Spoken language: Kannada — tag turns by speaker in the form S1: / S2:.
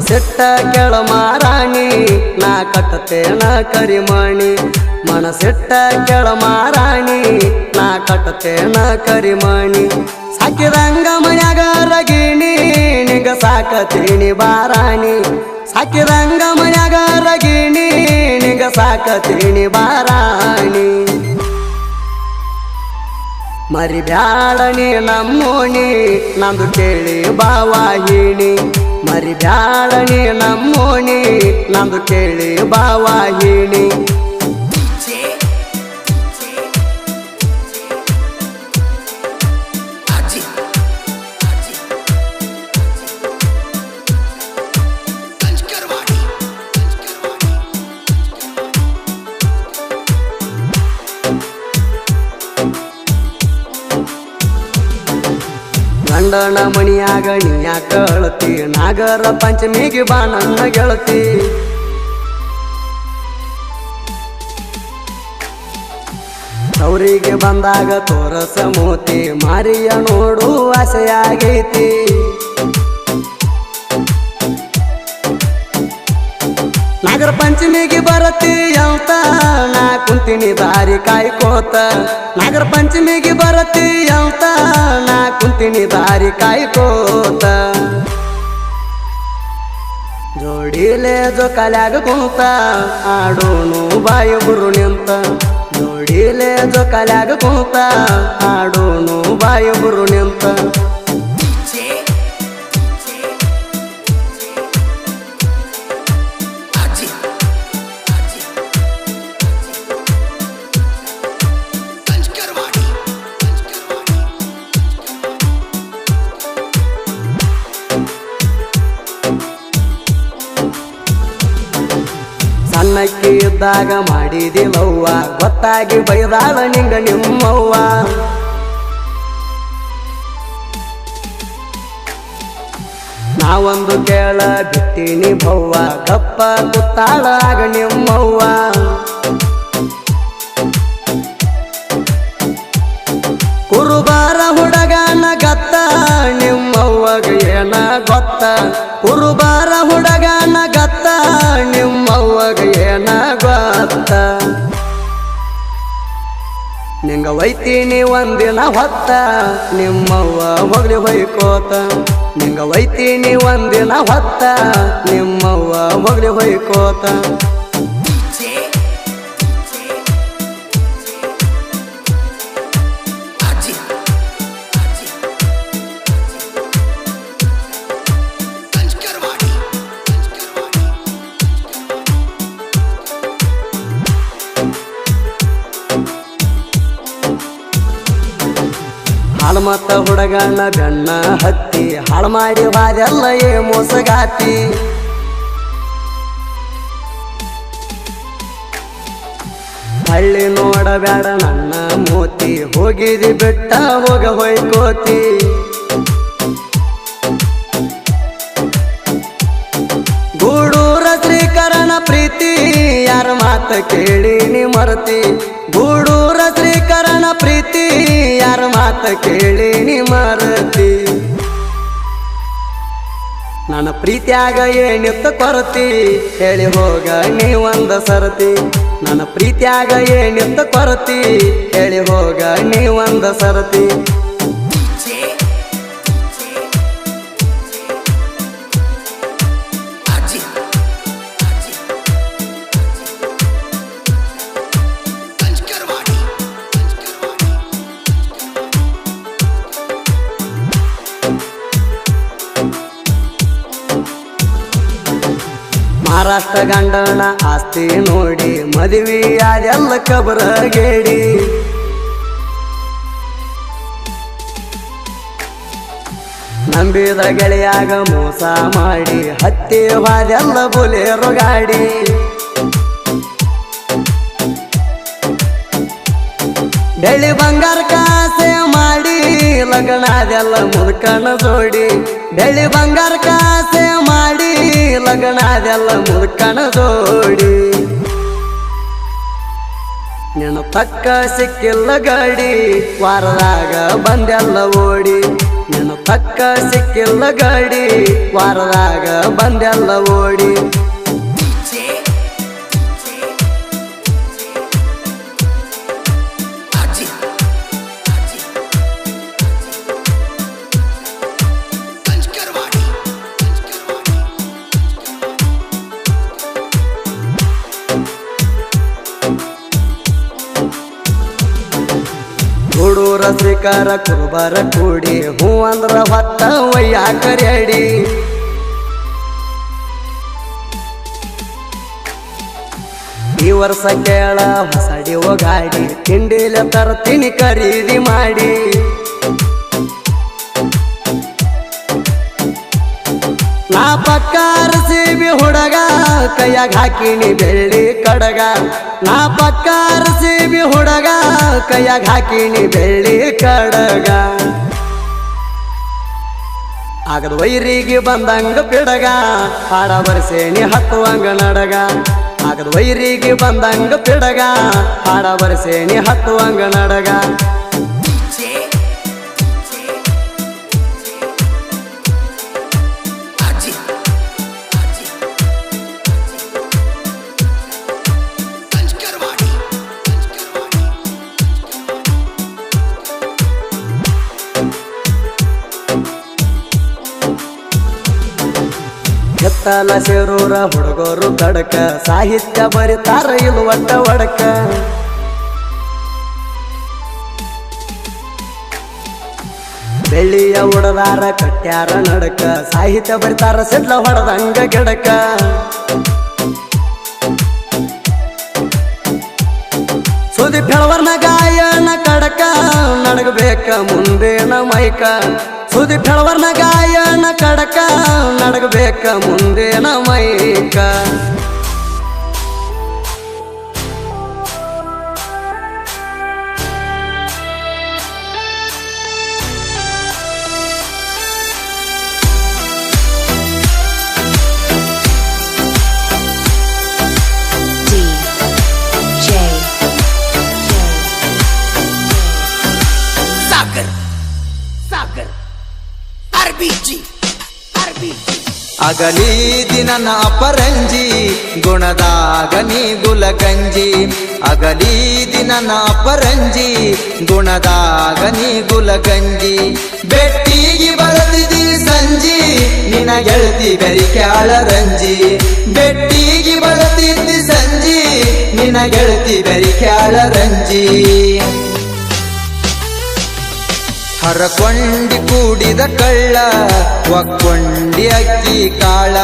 S1: ಮನಸ್ಸಿಟ್ಟ ಕೆಳ ಮಾರಾಣಿ ನಾ ಕಟ್ಟತೇನ ಕರಿಮಣಿ ಮನಸ್ಸಿಟ್ಟ ಕೆಳ ಮಾರಾಣಿ ನಾ ಕಟ್ಟತೇನ ಕರಿಮಣಿ ಸಾಕಿದಂಗ ಮನ್ಯಾಗ ರಗಿಣಿ ನಿಂಗ ಸಾಕತೀನಿ ಬಾರಾಣಿ ಸಾಕಿದಂಗ ಮನ್ಯಾಗ ರಗಿಣಿ ನಿಂಗ ಸಾಕತೀನಿ ಬಾರಾಣಿ ಮರಿಬ್ಯಾಳನಿ ನಮ್ಮೋಣಿ ನಂದು ಕೇಳಿ ಬಾವಾಹಿಣಿ ಮರಿಬ್ಯಾಳನಿ ನಮ್ಮೋಣಿ ನಂದು ಕೇಳಿ ಬಾವಾಹಿಣಿ ಗಂಡನ ಮಣಿಯಾಗ ನೀಯ ಕಳತಿ ನಾಗರ ಪಂಚಮಿಗೆ ಬಾ ನನ್ನ ಗೆಳತಿ ಅವರಿಗೆ ಬಂದಾಗ ತೋರಸ ಮೋತಿ ಮಾರಿಯ ನೋಡು ಆಸೆಯಾಗೈತಿ ನಾಗರ ಪಂಚಮಿಗೆ ಬರತಿ ಅಂತ ನಾ ಕುಂತಿನಿ ದಾರಿ ಕಾಯ್ಕೋತ ನಾಗರ ಪಂಚಮಿಗೆ ಬರತಿ ಅಂತ ನಾ ಕುಂತಿನಿ ದಾರಿ ಕಾಯ್ಕೋತ ಜೋಡಿಲೆ ಜೋಕಾಲ್ಯಾಗ ಕುಂತ ಆಡೋನು ಬಾಯೊಬ್ರು ನಿಂತ ಜೋಡಿಲೆ ಜೋಕಾಲ್ಯಾಗ ಕುಂತ ಆಡೋನು ಬಾಯೊಬ್ರು ನಿಂತ ಸಣ್ಣಕ್ಕಿ ಇದ್ದಾಗ ಮಾಡಿದಿಲ್ಲವ್ವ ಗೊತ್ತಾಗಿ ಬೈದಾಳ ನಿಂಗ ನಿಮ್ಮವ್ವ ನಾವೊಂದು ಕೇಳ ಬಿಟ್ಟಿನಿ ಭವ್ವ ಕಪ್ಪ ಕುತ್ತಾಳ ಆಗ ನಿಮ್ಮವ್ವ ಕುರುಬಾರ ಹುಡುಗನ ಗತ್ತ ನಿಮ್ಮವ್ವಗ ಏನ ಗೊತ್ತ ಕುರುಬಾರ ಹುಡುಗನ ಗತ್ತ ನಿಮ್ಮವ್ವಗ ಏನ ಗೊತ್ತ ನಿಂಗ ಒಯ್ತೀನಿ ಒಂದಿನ ಹೊತ್ತ ನಿಮ್ಮವ್ವ ಹೋಗ್ಲಿ ಹೊಯ್ಕೋತ ನಿಂಗ ಒಯ್ತೀನಿ ಒಂದಿನ ಹೊತ್ತ ನಿಮ್ಮವ್ವ ಹೋಗ್ಲಿ ಹೊಯ್ಕೋತ ಹಾಳ್ಮತ್ತ ಹುಡುಗನ ಬೆನ್ನ ಹತ್ತಿ ಹಾಳು ಮಾಡಿ ಬಾದೆಲ್ಲ ಮೋಸಗಾತಿ ಹಳ್ಳಿ ನೋಡಬೇಡ ನನ್ನ ಮೋತಿ ಹೋಗಿದಿ ಬಿಟ್ಟ ಹೋಗ ಹೊಯ್ಕೋತಿ ಗೂಡೂರ ಶ್ರೀಕರಣ ಪ್ರೀತಿ ಯಾರ ಮಾತ ಕೇಳಿ ನೀ ಮರತಿ ಗೂಡೂರ ಶ್ರೀಕರಣ ಪ್ರೀತಿ ಯಾರ ಮಾತ ಕೇಳಿ ನೀ ಮರತಿ ನನ್ನ ಪ್ರೀತಿಯಾಗ ಏನಿತ್ತ ಕೊರತಿ ಹೇಳಿ ಹೋಗ ನೀ ಒಂದ ಸರತಿ ನನ್ನ ಪ್ರೀತಿಯಾಗ ಏನಿತ್ತ ಕೊರತಿ ಹೇಳಿ ಹೋಗ ನೀ ಒಂದ ಸರತಿ ಮಹಾರಾಷ್ಟ್ರ ಗಂಡನ ಆಸ್ತಿ ನೋಡಿ ಮದುವೆ ಅದೆಲ್ಲ ಕಬರಗೇಡಿ ನಂಬಿದ ಗೆಳೆಯಾಗ ಮೋಸ ಮಾಡಿ ಹತ್ತಿ ಬಾದೆಲ್ಲ ಬುಲೆರೋ ಗಾಡಿ ಬೆಳ್ಳಿ ಬಂಗಾರ ಕಾಸೆ ಮಾಡಿ ಲಗ್ನದೆಲ್ಲ ಮುದುಕನ ಜೋಡಿ ಬೆಳ್ಳಿ ಬಂಗಾರ ಕಾಸೆ ಮಾಡಿ ಲಗ್ನದೆಲ್ಲ ಮುದುಕನ ಜೋಡಿ ನೆನಪಕ್ಕ ಸಿಕ್ಕಿಲ್ಲ ಗಾಡಿ ವಾರದಾಗ ಬಂದೆಲ್ಲ ಓಡಿ ನೆನಪಕ್ಕ ಸಿಕ್ಕಿಲ್ಲ ಗಾಡಿ ವಾರದಾಗ ಬಂದೆಲ್ಲ ಓಡಿ ಹುಡೂರ ಶ್ರೀಕಾರ ಕುರುಬರ ಕೂಡಿ ಹೂ ಅಂದ್ರ ಹೊತ್ತ ಒಯ್ಯಾಕರಿ ಅಡಿ ಈ ವರ್ಷ ಕೇಳ ಹೊಸಡಿ ಗಾಡಿ ತಿಂಡಿಲ ತರ್ತೀನಿ ಖರೀದಿ ಮಾಡಿ ನಾ ಪಕ್ಕಾರ ಸೀಬಿ ಹುಡಗ ಕೈಯಾಗ ಹಾಕಿನಿ ಬೆಳ್ಳಿ ಕಡಗ ನಾ ಪಕ್ಕಾರ ಸೀಬಿ ಹುಡಗ ಕೈಯಾಗ ಹಾಕಿನಿ ಬೆಳ್ಳಿ ಕಡಗ ಆಗದ ವೈರಿಗೆ ಬಂದಂಗ ಪಿಡಗ ಹಾಡ ಬರ್ಸೇನಿ ಹತ್ತುವಂಗ ನಡಗ ಆಗದ ವೈರಿಗೆ ಬಂದಂಗ ಪಿಡಗ ಹಾಡ ಬರ್ಸೇನಿ ಹತ್ತುವಂಗ ನಡಗ ಎತ್ತಲ ಸೇರೂರ ಹುಡುಗರು ಕಡಕ ಸಾಹಿತ್ಯ ಬರಿತಾರ ಇದು ಒಟ್ಟ ಒಡಕ ಬೆಳ್ಳಿಯ ಉಡದಾರ ಕಟ್ಯಾರ ನಡಕ ಸಾಹಿತ್ಯ ಬರಿತಾರ ಸಿಡ್ಲ ಹೊಡೆದಂಗ ಗಿಡಕ ಸುದೀಪ್ ಹೇಳವರ್ನ ಗಾಯನ ಕಡಕ ನಡಗಬೇಕ ಮುಂದೇನ ಮೈಕ ಸುದೀಪ್ ಹೇಳವರ್ನ ಗಾಯನ ಕಡಕ ನಡಗಬೇಕ ಮುಂದೇನ ಮೈಕ
S2: ಅಗಲಿ ದಿನ ಅಪರಂಜಿ ಗುಣದಾಗ ನೀ ಗುಲಗಂಜಿ ಅಗಲಿ ದಿನ ಅಪರಂಜಿ ಗುಣದಾಗ ನೀ ಗುಲಗಂಜಿ ಬೆಟ್ಟಿಗೆ ಬರದಿದಿ ಸಂಜಿ ನಿನ ಗೆಳತಿ ಬೆರಿಕ್ಯಾಳ ರಂಜಿ ಬೆಟ್ಟಿಗೆ ಬರದಿದ್ದಿ ಸಂಜಿ ನಿನ ಗೆಳತಿ ಬೆರಿಕ್ಯಾಳ ರಂಜಿ ಹರಕೊಂಡಿ ಕೂಡಿದ ಕಳ್ಳ ಒಕ್ಕೊಂಡಿ ಅಕ್ಕಿ ಕಾಳ